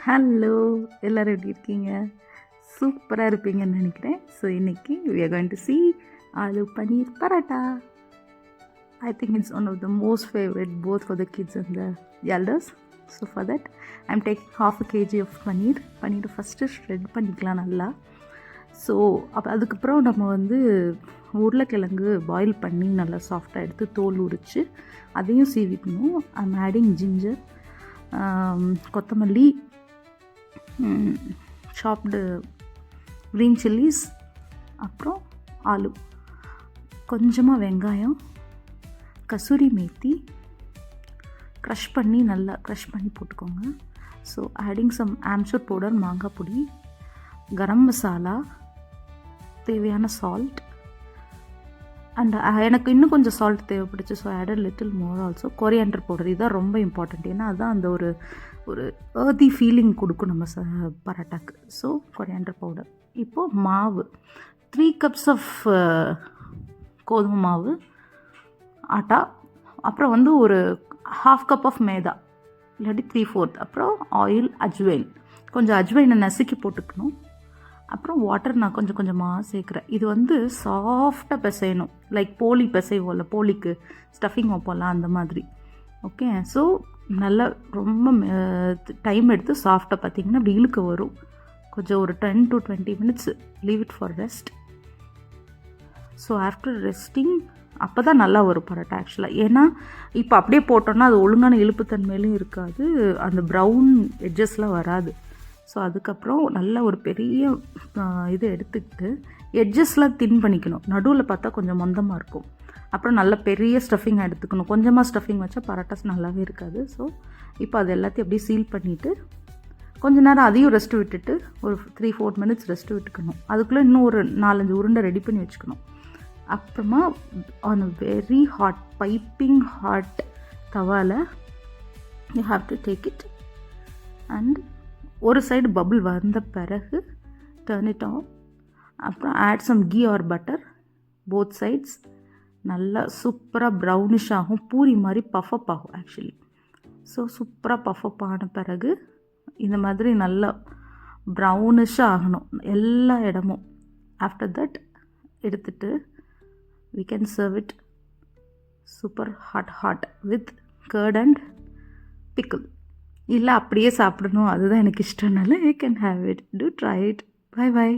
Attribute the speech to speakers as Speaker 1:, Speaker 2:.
Speaker 1: Hello, எல்லோரும் எப்படி இருக்கீங்க? சூப்பராக இருப்பீங்கன்னு நினைக்கிறேன். ஸோ இன்றைக்கி we are going to see aloo paneer paratha. I think it's one of the most favorite both for the kids and the elders. So for that I'm taking half a kg of paneer first shred பண்ணிக்கலாம் நல்லா. So அதுக்கப்புறம் நம்ம உருளைக்கிழங்கு boil பண்ணி நல்லா சாஃப்டாக எடுத்து தோல் உரித்து அதையும் சீவிக்கணும். ஐம் ஆடிங் ஜிஞ்சர், கொத்தமல்லி, சாப்டு க்ரீன் சில்லிஸ், அப்புறம் ஆலு, கொஞ்சமாக வெங்காயம், கசூரி மேத்தி க்ரஷ் பண்ணி நல்லா க்ரஷ் பண்ணி போட்டுக்கோங்க. So adding some amchur powder, மாங்காய் பொடி, கரம் மசாலா, தேவையான சால்ட், அண்ட் எனக்கு இன்னும் கொஞ்சம் சால்ட் தேவைப்படுச்சு. So added little more also. Coriander powder, இதுதான் ரொம்ப இம்பார்ட்டண்ட். ஏன்னா அதுதான் அந்த ஒரு ஏர்தி ஃபீலிங் கொடுக்கும் நம்ம பரோட்டாக்கு. So coriander powder. இப்போது மாவு 3 cups ஆஃப் கோதுமை மாவு, ஆட்டா, அப்புறம் ஒரு 1/2 cup ஆஃப் மேதா, இல்லாட்டி 3/4. அப்புறம் ஆயில், அஜ்வைன், கொஞ்சம் அஜ்வைனை நசுக்கி போட்டுக்கணும். அப்புறம் வாட்டர் நான் கொஞ்சம் கொஞ்சமாக சேர்க்குறேன். இது சாஃப்டாக பிசையணும், லைக் போலி பிசைவோம்ல, போலிக்கு ஸ்டஃபிங் வைப்போம்ல அந்த மாதிரி. ஓகே, ஸோ நல்லா ரொம்ப டைம் எடுத்து சாஃப்டாக பார்த்திங்கன்னா அப்படி இழுக்க வரும். கொஞ்சம் ஒரு 10 to 20 minutes leave it for rest. So after resting அப்போ தான் நல்லா வரும் பரோட்டா ஆக்சுவலாக. ஏன்னா இப்போ அப்படியே போட்டோன்னா அது ஒழுங்கான இழுப்புத்தன்மையிலும் இருக்காது, அந்த ப்ரௌன் எட்ஜஸ்லாம் வராது. ஸோ அதுக்கப்புறம் நல்ல ஒரு பெரிய இது எடுத்துக்கிட்டு எட்ஜஸ்லாம் தின் பண்ணிக்கணும். நடுவில் பார்த்தா கொஞ்சம் மொந்தமாக இருக்கும். அப்புறம் நல்ல பெரிய ஸ்டஃபிங்காக எடுத்துக்கணும். கொஞ்சமாக ஸ்டஃபிங் வச்சா பரோட்டாஸ் நல்லாவே இருக்காது. ஸோ இப்போ அது எல்லாத்தையும் அப்படியே சீல் பண்ணிவிட்டு கொஞ்ச நேரம் அதையும் ரெஸ்ட்டு விட்டுட்டு ஒரு 3-4 minutes ரெஸ்ட்டு விட்டுக்கணும். அதுக்குள்ளே இன்னும் ஒரு 4-5 உருண்டை ரெடி பண்ணி வச்சுக்கணும். அப்புறமா on very hot, piping hot தவாவில் you have to take it and ஒரு சைடு பபிள் வந்த பிறகு டர்ன் இட் ஆன். அப்புறம் add some ghee or butter both sides. நல்லா சூப்பராக ப்ரௌனிஷ் ஆகும், பூரி மாதிரி பஃப்அப் ஆகும் ஆக்சுவலி. ஸோ சூப்பராக பஃப்அப் ஆன பிறகு இந்த மாதிரி நல்லா ப்ரௌனிஷாக ஆகணும் எல்லா இடமும். ஆஃப்டர் தட் எடுத்துட்டு we can serve it super hot with curd and pickle. இல்லை அப்படியே சாப்பிடணும், அதுதான் எனக்கு இஷ்டம்னால you can have it. Do try it. Bye bye.